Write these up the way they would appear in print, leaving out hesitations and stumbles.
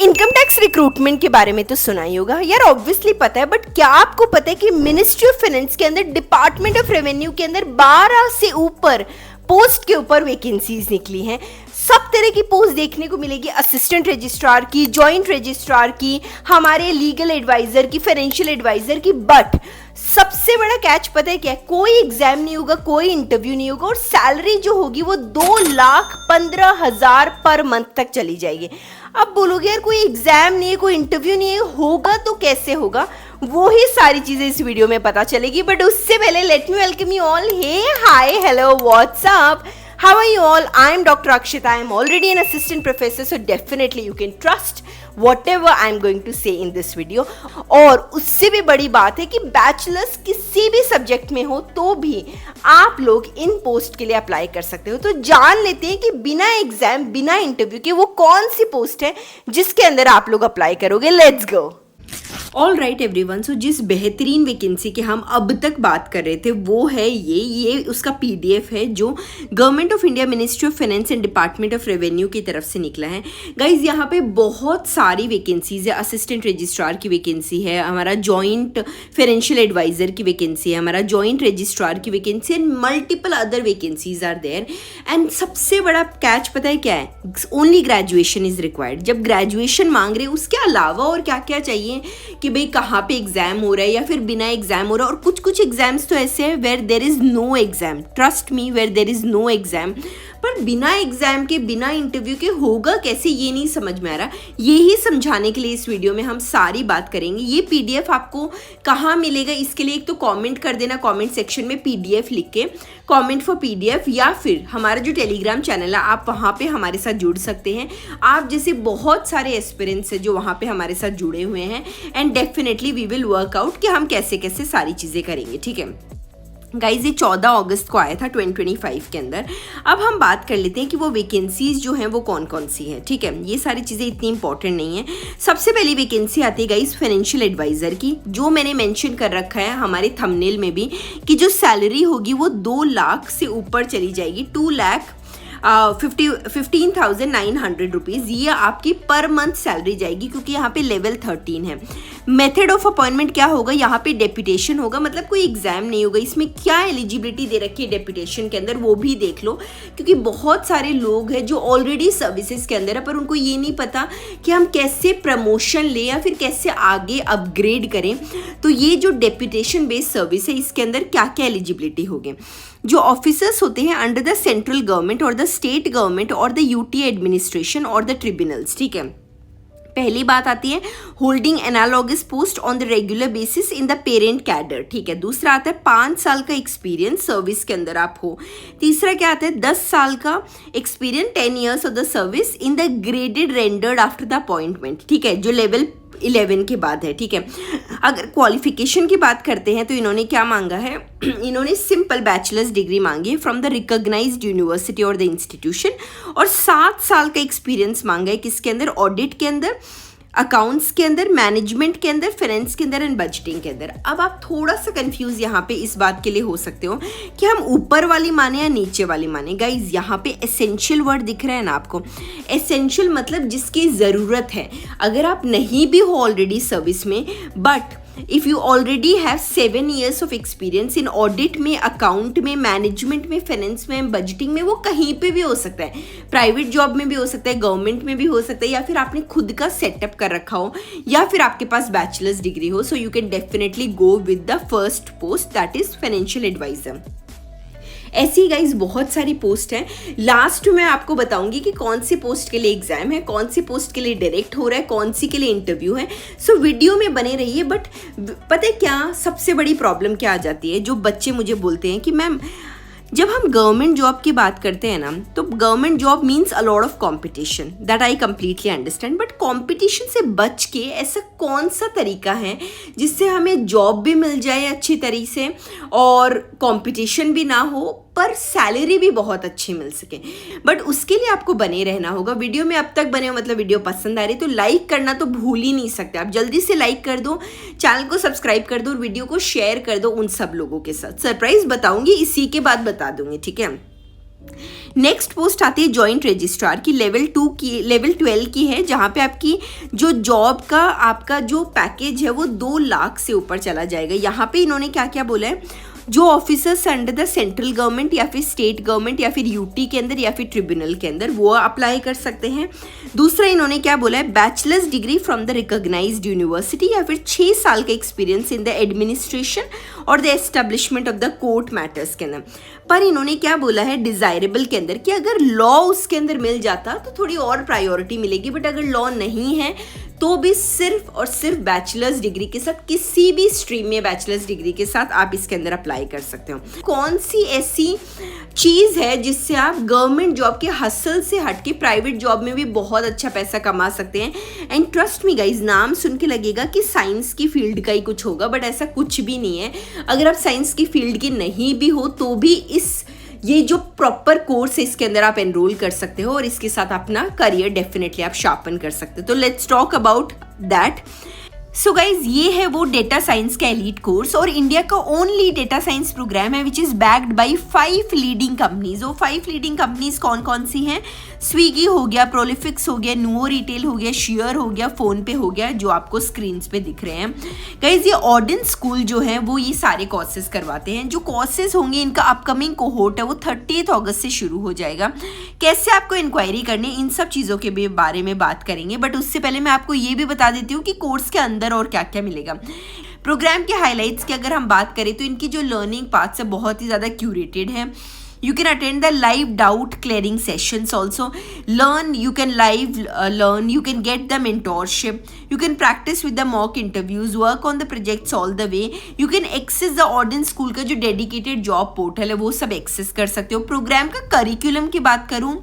Income tax recruitment के बारे में तो सुना ही होगा यार, ऑब्वियसली पता है। बट क्या आपको पता है कि मिनिस्ट्री ऑफ फाइनेंस के अंदर, डिपार्टमेंट ऑफ रेवेन्यू के अंदर 12 से ऊपर पोस्ट के ऊपर वैकेंसीज निकली हैं। सब तरह की पोस्ट देखने को मिलेगी, असिस्टेंट रजिस्ट्रार की, जॉइंट रजिस्ट्रार की, हमारे लीगल एडवाइजर की, फाइनेंशियल एडवाइजर की। बट सबसे बड़ा कैच पता है क्या है? कोई एग्जाम नहीं होगा, कोई इंटरव्यू नहीं होगा और सैलरी जो होगी वो 2,15,000 पर मंथ तक चली जाएगी। अब बोलोगे यार कोई एग्जाम नहीं है, कोई इंटरव्यू नहीं है, होगा तो कैसे होगा? वो ही सारी चीजें इस वीडियो में पता चलेगी। बट उससे पहले let me welcome you all. Hey hi hello what's up, how are you all? I am Dr. Akshita. I am already an assistant professor, so definitely you can trust whatever I am going to say in this video. और उससे भी बड़ी बात है कि bachelors किसी भी subject में हो तो भी आप लोग इन पोस्ट के लिए अप्लाई कर सकते हो। तो जान लेते हैं कि बिना एग्जाम, बिना इंटरव्यू के वो कौन सी पोस्ट है जिसके अंदर आप लोग अप्लाई करोगे। Let's go. All right everyone, so जिस बेहतरीन वैकेंसी की हम अब तक बात कर रहे थे वो है ये उसका पीडीएफ है जो government of India, ministry of finance and department of revenue की तरफ से निकला है। गाइज यहाँ पे बहुत सारी वैकेंसीज है। असिस्टेंट रजिस्ट्रार की वैकेंसी है, हमारा जॉइंट फाइनेंशियल एडवाइजर की वैकेंसी है, हमारा जॉइंट रजिस्ट्रार की vacancy and multiple other vacancies are there. And सबसे बड़ा कैच पता है क्या है? Only graduation is required. जब ग्रेजुएशन मांग रहे हैं उसके अलावा और क्या क्या चाहिए कि भाई कहाँ पे एग्जाम हो रहा है या फिर बिना एग्जाम हो रहा है। और कुछ कुछ एग्जाम्स तो ऐसे हैं where there is no exam, trust me, where there is no exam. पर बिना एग्जाम के, बिना इंटरव्यू के होगा कैसे, ये नहीं समझ में आ रहा। यही समझाने के लिए इस वीडियो में हम सारी बात करेंगे। ये पीडीएफ आपको कहाँ मिलेगा, इसके लिए एक तो कमेंट कर देना कमेंट सेक्शन में पीडीएफ लिख के, कमेंट फॉर पीडीएफ, या फिर हमारा जो टेलीग्राम चैनल है आप वहाँ पे हमारे साथ जुड़ सकते हैं। आप जैसे बहुत सारे एस्पिरेंट्स हैं जो वहाँ पे हमारे साथ जुड़े हुए हैं and definitely we will work out कि हम कैसे कैसे सारी चीज़ें करेंगे। ठीक है गाइज, ये 14 अगस्त को आया था 2025 के अंदर। अब हम बात कर लेते हैं कि वो वैकेंसीज जो हैं वो कौन कौन सी हैं। ठीक है, ये सारी चीज़ें इतनी इंपॉर्टेंट नहीं है। सबसे पहली वैकेंसी आती है गाइज फाइनेंशियल एडवाइज़र की, जो मैंने मेंशन कर रखा है हमारे थंबनेल में भी कि जो सैलरी होगी वो 2 लाख से ऊपर चली जाएगी, 2,15,900 रुपीज़। ये आपकी पर मंथ सैलरी जाएगी क्योंकि यहाँ पे लेवल 13 है। मेथड ऑफ अपॉइंटमेंट क्या होगा? यहाँ पे डेप्यूटेशन होगा, मतलब कोई एग्जाम नहीं होगा। इसमें क्या एलिजिबिलिटी दे रखी है डेप्यूटेशन के अंदर वो भी देख लो, क्योंकि बहुत सारे लोग हैं जो ऑलरेडी सर्विसेज के अंदर है पर उनको ये नहीं पता कि हम कैसे प्रमोशन लें या फिर कैसे आगे अपग्रेड करें। तो ये जो डेप्यूटेशन बेस्ड सर्विस है इसके अंदर क्या क्या एलिजिबिलिटी होगी? जो ऑफिसर्स होते हैं अंडर द सेंट्रल गवर्नमेंट और द स्टेट गवर्नमेंट और द यूटी एडमिनिस्ट्रेशन और द ट्रिब्यूनल्स। ठीक है, पहली बात आती है holding analogous post on the regular basis in the parent cadre. ठीक है, दूसरा आता है 5 साल का एक्सपीरियंस सर्विस के अंदर आप हो। तीसरा क्या आता है 10 साल का experience, 10 years of the service in the graded rendered after the appointment. ठीक है, जो लेवल 11 के बाद है। ठीक है, अगर क्वालिफिकेशन की बात करते हैं तो इन्होंने क्या मांगा है? इन्होंने सिंपल बैचलर्स डिग्री मांगी है फ्रॉम द रिकॉग्नाइज्ड यूनिवर्सिटी और द इंस्टीट्यूशन, और 7 साल का एक्सपीरियंस मांगा है किसके अंदर? ऑडिट के अंदर, अकाउंट्स के अंदर, मैनेजमेंट के अंदर, फाइनेंस के अंदर एंड बजटिंग के अंदर। अब आप थोड़ा सा कंफ्यूज यहाँ पे इस बात के लिए हो सकते हो कि हम ऊपर वाली माने या नीचे वाली माने। गाइज यहाँ पे एसेंशियल वर्ड दिख रहा है ना आपको? एसेंशियल मतलब जिसकी ज़रूरत है। अगर आप नहीं भी हो ऑलरेडी सर्विस में, but if you already have 7 years of experience in audit में, अकाउंट में, मैनेजमेंट में, फाइनेंस में, बजटिंग में, वो कहीं पे भी हो सकता है। प्राइवेट जॉब में भी हो सकता है, गवर्नमेंट में भी हो सकता है, या फिर आपने खुद का सेटअप कर रखा हो, या फिर आपके पास बैचलर्स डिग्री हो। So you can definitely go with the first post, that is financial advisor. ऐसी गाइज बहुत सारी पोस्ट हैं। लास्ट में आपको बताऊंगी कि कौन सी पोस्ट के लिए एग्जाम है, कौन सी पोस्ट के लिए डायरेक्ट हो रहा है, कौन सी के लिए इंटरव्यू है। सो वीडियो में बने रहिए। बट पता है क्या सबसे बड़ी प्रॉब्लम क्या आ जाती है? जो बच्चे मुझे बोलते हैं कि मैम जब हम गवर्नमेंट जॉब की बात करते हैं ना, तो government job means a lot of competition, that I completely understand. But competition से बच के ऐसा कौन सा तरीका है जिससे हमें जॉब भी मिल जाए अच्छी तरीके से और कंपटीशन भी ना हो पर सैलरी भी बहुत अच्छी मिल सके? बट उसके लिए आपको बने रहना होगा। वीडियो में अब तक बने हो मतलब वीडियो पसंद आ रही तो लाइक करना तो भूल ही नहीं सकते। आप जल्दी से लाइक कर दो, चैनल को सब्सक्राइब कर दो और वीडियो को शेयर कर दो उन सब लोगों के साथ। सरप्राइज बताऊंगी, इसी के बाद बता दूंगी। ठीक है, नेक्स्ट पोस्ट आती है जॉइंट रजिस्ट्रार की, लेवल 12 की है, जहाँ पे आपकी जो जॉब का आपका जो पैकेज है वो 2 लाख से ऊपर चला जाएगा। यहाँ पे इन्होंने क्या क्या बोला है, जो officers under the central government या फिर स्टेट गवर्नमेंट या फिर यूटी के अंदर या फिर ट्रिब्यूनल के अंदर वो अप्लाई कर सकते हैं। दूसरा इन्होंने क्या बोला है, bachelors degree from the recognised university या फिर 6 साल का एक्सपीरियंस इन द एडमिनिस्ट्रेशन और the establishment of the court matters के अंदर। पर इन्होंने क्या बोला है डिजायरेबल के अंदर, कि अगर लॉ उसके अंदर मिल जाता तो थोड़ी और प्रायोरिटी मिलेगी, बट अगर लॉ नहीं है तो भी सिर्फ और सिर्फ बैचलर्स डिग्री के साथ, किसी भी स्ट्रीम में बैचलर्स डिग्री के साथ आप इसके अंदर अप्लाई कर सकते हो। कौन सी ऐसी चीज़ है जिससे आप गवर्नमेंट जॉब के हसल से हट के प्राइवेट जॉब में भी बहुत अच्छा पैसा कमा सकते हैं। एंड ट्रस्ट मी गाइज, नाम सुन के लगेगा कि साइंस की फील्ड का ही कुछ होगा, बट ऐसा कुछ भी नहीं है। अगर आप साइंस की फील्ड के नहीं भी हो तो भी ये जो प्रॉपर कोर्स है इसके अंदर आप एनरोल कर सकते हो और इसके साथ अपना करियर डेफिनेटली आप शार्पन कर सकते हो। तो let's talk about that. So guys, ये है वो डेटा साइंस का एलीट कोर्स और इंडिया का ओनली डेटा साइंस प्रोग्राम है which is backed by 5 leading companies. वो 5 लीडिंग कंपनीज कौन कौन सी हैं, स्विगी हो गया, प्रोलिफिक्स हो गया, नुओ रिटेल हो गया, शेयर हो गया, फोन पे हो गया, जो आपको स्क्रीन पे दिख रहे हैं। गाइज, ये ऑर्डिन स्कूल जो है वो ये सारे कोर्सेज करवाते हैं। जो कोर्सेज होंगे इनका अपकमिंग कोहोर्ट है वो 30 अगस्त से शुरू हो जाएगा। कैसे आपको इंक्वायरी करनी, इन सब चीज़ों के भी बारे में बात करेंगे, बट उससे पहले मैं आपको ये भी बता देती हूँ कि कोर्स के अंदर और क्या क्या मिलेगा। प्रोग्राम के हाइलाइट्स की अगर हम बात करें तो इनकी जो लर्निंग पाथ्स है बहुत ही ज़्यादा क्यूरेटेड है। You can attend the live doubt clearing sessions also. You can live learn. You can get the mentorship. You can practice with the mock interviews. Work on the projects all the way. You can access the Ordnance School का जो dedicated job portal है वो सब access कर सकते हो। Programme का curriculum की बात करूँ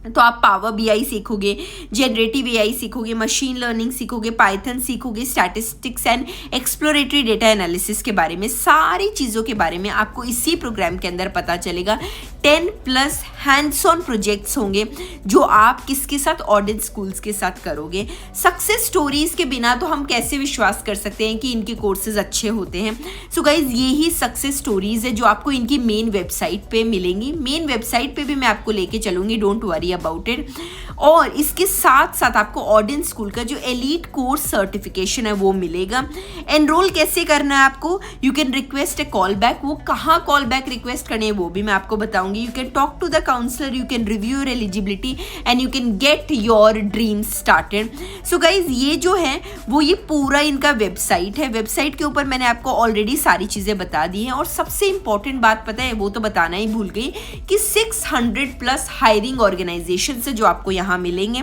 तो आप पावर बीआई सीखोगे, जनरेटिव एआई सीखोगे, मशीन लर्निंग सीखोगे, पाइथन सीखोगे, statistics and exploratory data analysis के बारे में, सारी चीज़ों के बारे में आपको इसी प्रोग्राम के अंदर पता चलेगा। 10+ हैंड्स ऑन प्रोजेक्ट्स होंगे जो आप किसके साथ, ऑर्डिनेंस स्कूल्स के साथ करोगे। सक्सेस स्टोरीज के बिना तो हम कैसे विश्वास कर सकते हैं कि इनके कोर्सेज अच्छे होते हैं। सो गाइज, यही सक्सेस स्टोरीज है जो आपको इनकी मेन वेबसाइट पे मिलेंगी। मेन वेबसाइट पे भी मैं आपको लेके चलूँगी, डोंट वरी अबाउट इट। और इसके साथ साथ आपको ऑर्डिनेंस स्कूल का जो एलीट कोर्स सर्टिफिकेशन है वो मिलेगा। एनरोल कैसे करना है आपको, you can request A call back. वो कहाँ कॉल बैक रिक्वेस्ट करनी है वो भी मैं आपको बताऊंगी। You can talk to the counsellor, you can review your eligibility and you can get your dreams started. So guys, ये जो है वो ये पूरा इनका वेबसाइट है। वेबसाइट के ऊपर मैंने आपको ऑलरेडी सारी चीज़ें बता दी हैं। और सबसे इंपॉर्टेंट बात पता है, वो तो बताना ही भूल गई कि 600+ हायरिंग ऑर्गेनाइजेशन से जो आपको यहाँ मिलेंगे।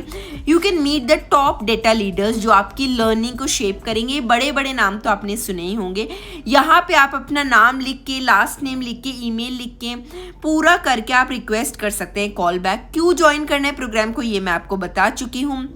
You can meet the top data leaders जो आपकी लर्निंग को शेप करेंगे। बड़े बड़े नाम तो आपने सुने ही होंगे। यहाँ पे आप अपना नाम लिख के, लास्ट नेम लिख के, ईमेल लिख के पूरा करके आप रिक्वेस्ट कर सकते हैं कॉल बैक। क्यों ज्वाइन करना है प्रोग्राम को ये मैं आपको बता चुकी हूँ।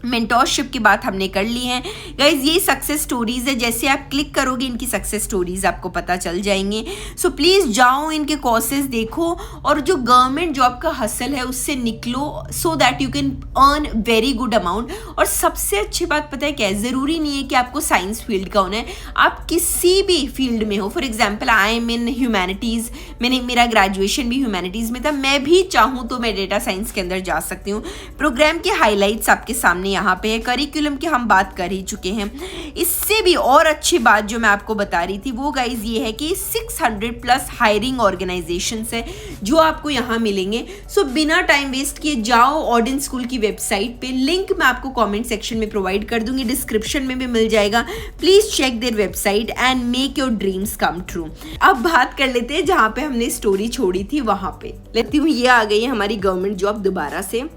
मेंटोरशिप की बात हमने कर ली है। गाइज, ये सक्सेस स्टोरीज है, जैसे आप क्लिक करोगे इनकी सक्सेस स्टोरीज आपको पता चल जाएंगे। सो प्लीज़ जाओ, इनके कोर्सेज देखो और जो गवर्नमेंट जॉब का हसल है उससे निकलो, so that you can earn very good amount. और सबसे अच्छी बात पता है क्या है, ज़रूरी नहीं है कि आपको साइंस फील्ड का होना है, आप किसी भी फील्ड में हो। For example, I am in humanities, मेरा ग्रेजुएशन भी ह्यूमैनिटीज़ में था, मैं भी चाहूँ तो मैं डेटा साइंस के अंदर जा सकती हूँ। प्रोग्राम के हाईलाइट्स आपके सामने यहाँ पे है। करिकुलम की हम बात कर ही चुके हैं। इससे भी और अच्छी बात जो मैं आपको बता रही थी वो गाइज ये है कि 600+ हायरिंग ऑर्गेनाइजेशन है जो आपको यहाँ मिलेंगे। सो बिना टाइम वेस्ट किए जाओ ऑर्डिनेंस स्कूल की वेबसाइट पे, लिंक मैं आपको कमेंट सेक्शन में प्रोवाइड कर दूंगी, डिस्क्रिप्शन में भी मिल जाएगा। Please check their website and make your dreams come true. अब बात कर लेते हैं जहाँ पे हमने स्टोरी छोड़ी थी वहाँ पे। लेती हूँ, ये आ गई है हमारी गवर्नमेंट जॉब दोबारा से।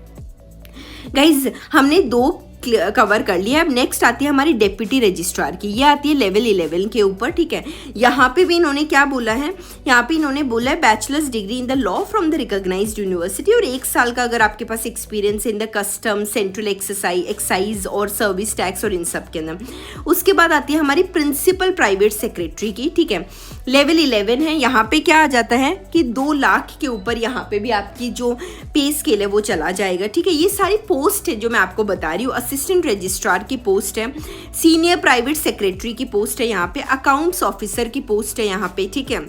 गाइज, हमने 2 कवर कर लिया। अब नेक्स्ट आती है हमारी डेप्यूटी रजिस्ट्रार की, ये आती है लेवल 11 के ऊपर, ठीक है। यहाँ पे भी इन्होंने क्या बोला है, यहाँ पे इन्होंने बोला है bachelors degree in the law from the recognised university और 1 साल का अगर आपके पास experience in the custom, central excise और सर्विस टैक्स और इन सब के अंदर। उसके बाद आती है हमारी प्रिंसिपल प्राइवेट सेक्रेटरी की, ठीक है, लेवल 11 है। यहाँ पे क्या आ जाता है कि 2 लाख के ऊपर यहाँ पे भी आपकी जो पे स्केल है वो चला जाएगा, ठीक है। ये सारी पोस्ट है जो मैं आपको बता रही हूँ। असिस्टेंट रजिस्ट्रार की पोस्ट है, सीनियर प्राइवेट सेक्रेटरी की पोस्ट है यहाँ पे, अकाउंट्स ऑफिसर की पोस्ट है यहाँ पे, ठीक है।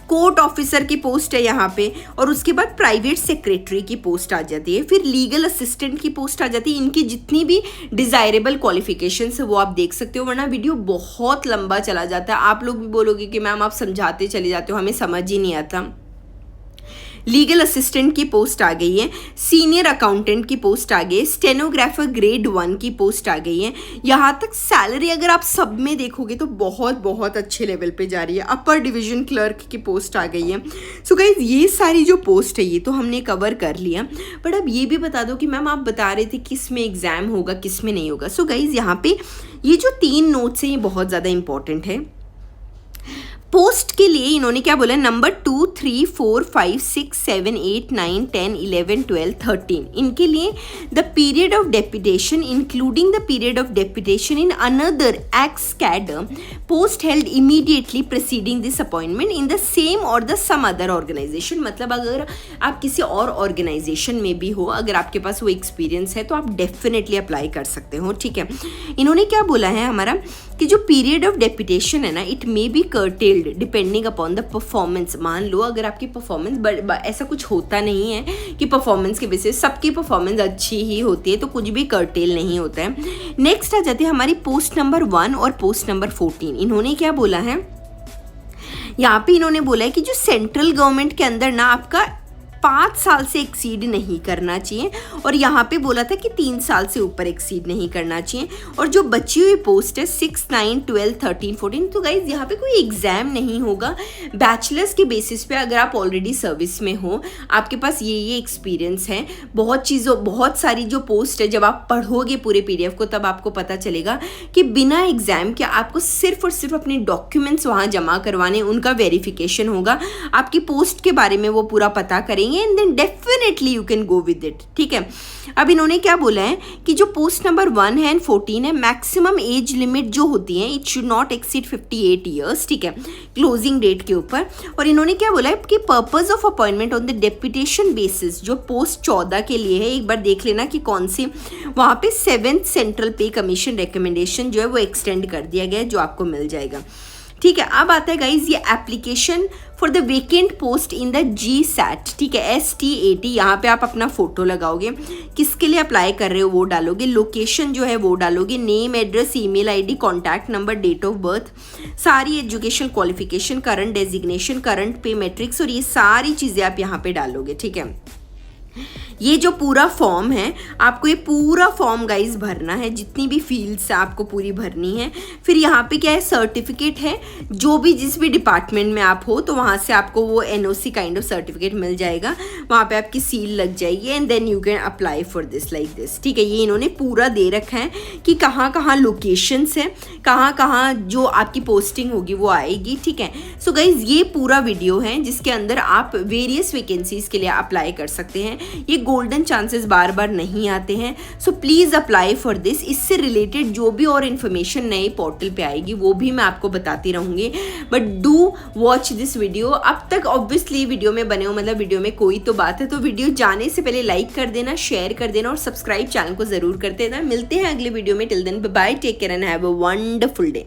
कोर्ट ऑफिसर की पोस्ट है यहाँ पे, और उसके बाद प्राइवेट सेक्रेटरी की पोस्ट आ जाती है, फिर लीगल असिस्टेंट की पोस्ट आ जाती है। इनकी जितनी भी डिज़ायरेबल क्वालिफिकेशंस है वो आप देख सकते हो, वरना वीडियो बहुत लंबा चला जाता है। आप लोग भी बोलोगे कि मैम आप समझाते चले जाते हो, हमें समझ ही नहीं आता। लीगल असिस्टेंट की पोस्ट आ गई है, सीनियर अकाउंटेंट की पोस्ट आ गई है, स्टेनोग्राफर ग्रेड 1 की पोस्ट आ गई है। यहाँ तक सैलरी अगर आप सब में देखोगे तो बहुत बहुत अच्छे लेवल पे जा रही है। अपर डिवीजन क्लर्क की पोस्ट आ गई है। सो गाइज ये सारी जो पोस्ट है ये तो हमने कवर कर लिया, बट अब ये भी बता दो कि मैम आप बता रहे थे किस में एग्जाम होगा किस में नहीं होगा। सो गाइज यहाँ पे ये जो 3 नोट्स हैं ये बहुत ज़्यादा इंपॉर्टेंट है। पोस्ट के लिए इन्होंने क्या बोला, नंबर 2, 3, 4, 5, 6, 7, 8, 9, 10, 11, 12, 13, इनके लिए the period of deputation including the period of deputation in another x cadre post held immediately preceding this appointment in the same और द सम अदर ऑर्गेनाइजेशन। मतलब अगर आप किसी और ऑर्गेनाइजेशन में भी हो, अगर आपके पास वो एक्सपीरियंस है तो आप डेफिनेटली अप्लाई कर सकते हो। ठीक है, इन्होंने क्या बोला है हमारा कि जो पीरियड ऑफ डेप्यूटेशन है ना, it may be curtailed depending upon the performance. मान लो अगर आपकी परफॉर्मेंस, ऐसा कुछ होता नहीं है कि परफॉर्मेंस के बेसिस, सबकी परफॉर्मेंस अच्छी ही होती है तो कुछ भी कर्टेल नहीं होता है। नेक्स्ट आ जाती है हमारी पोस्ट नंबर 1 और पोस्ट नंबर 14। इन्होंने क्या बोला है यहाँ पे, इन्होंने बोला है कि जो सेंट्रल गवर्नमेंट के अंदर ना आपका 5 साल से एक्सीड नहीं करना चाहिए, और यहाँ पे बोला था कि 3 साल से ऊपर एक्सीड नहीं करना चाहिए। और जो बची हुई पोस्ट है 6, 9, 12, 13, 14, तो गाइज यहाँ पे कोई एग्जाम नहीं होगा। बैचलर्स के बेसिस पे अगर आप ऑलरेडी सर्विस में हो, आपके पास ये एक्सपीरियंस है, बहुत सारी जो पोस्ट है, जब आप पढ़ोगे पूरे PDF को तब आपको पता चलेगा कि बिना एग्जाम के आपको सिर्फ और सिर्फ अपने डॉक्यूमेंट्स वहाँ जमा करवाने, उनका वेरिफिकेशन होगा, आपकी पोस्ट के बारे में वो पूरा पता करेंगे, and then definitely you can go with it. ठीक है, अब इन्होंने क्या बोला है कि जो पोस्ट नंबर 1 है एंड 14 है, मैक्सिमम एज लिमिट जो होती है it should not exceed 58 years. ठीक है, क्लोजिंग डेट के ऊपर। और इन्होंने क्या बोला है कि purpose of appointment on the deputation basis, जो पोस्ट 14 के लिए है, एक बार देख लेना कि कौन सी, वहाँ पे 7th सेंट्रल पे कमीशन रिकमेंडेशन जो है वो एक्सटेंड कर दिया गया है, जो आपको मिल जाएगा। ठीक है, अब आता है गाइज ये application for the vacant post in the GSAT। ठीक है, STAT, यहाँ पे आप अपना फोटो लगाओगे, किसके लिए अप्लाई कर रहे हो वो डालोगे, लोकेशन जो है वो डालोगे, name, address, email ID, contact number, date of birth, सारी education qualification, current designation, current pay matrix, और ये सारी चीज़ें आप यहाँ पे डालोगे। ठीक है, ये जो पूरा फॉर्म है, आपको ये पूरा फॉर्म गाइज भरना है, जितनी भी फील्ड्स आपको पूरी भरनी है। फिर यहाँ पे क्या है, सर्टिफिकेट है, जो भी जिस भी डिपार्टमेंट में आप हो तो वहाँ से आपको वो NOC काइंड ऑफ सर्टिफिकेट मिल जाएगा, वहाँ पे आपकी सील लग जाएगी, and then you can apply for this like this. ठीक है, ये इन्होंने पूरा दे रखा है कि कहाँ कहाँ लोकेशंस है, कहाँ कहाँ जो आपकी पोस्टिंग होगी वो आएगी। ठीक है, सो गाइज ये पूरा वीडियो है जिसके अंदर आप वेरियस वैकेंसीज के लिए अप्लाई कर सकते हैं। ये गोल्डन चांसेस बार बार नहीं आते हैं, so please apply for this. इससे रिलेटेड जो भी और इन्फॉर्मेशन नए पोर्टल पे आएगी वो भी मैं आपको बताती रहूँगी, but do watch this video. अब तक ऑब्वियसली वीडियो में बने हो, मतलब वीडियो में कोई तो बात है, तो वीडियो जाने से पहले लाइक कर देना, शेयर कर देना और सब्सक्राइब चैनल को ज़रूर कर देना। मिलते हैं अगले वीडियो में, till then bye, take care and have a wonderful day.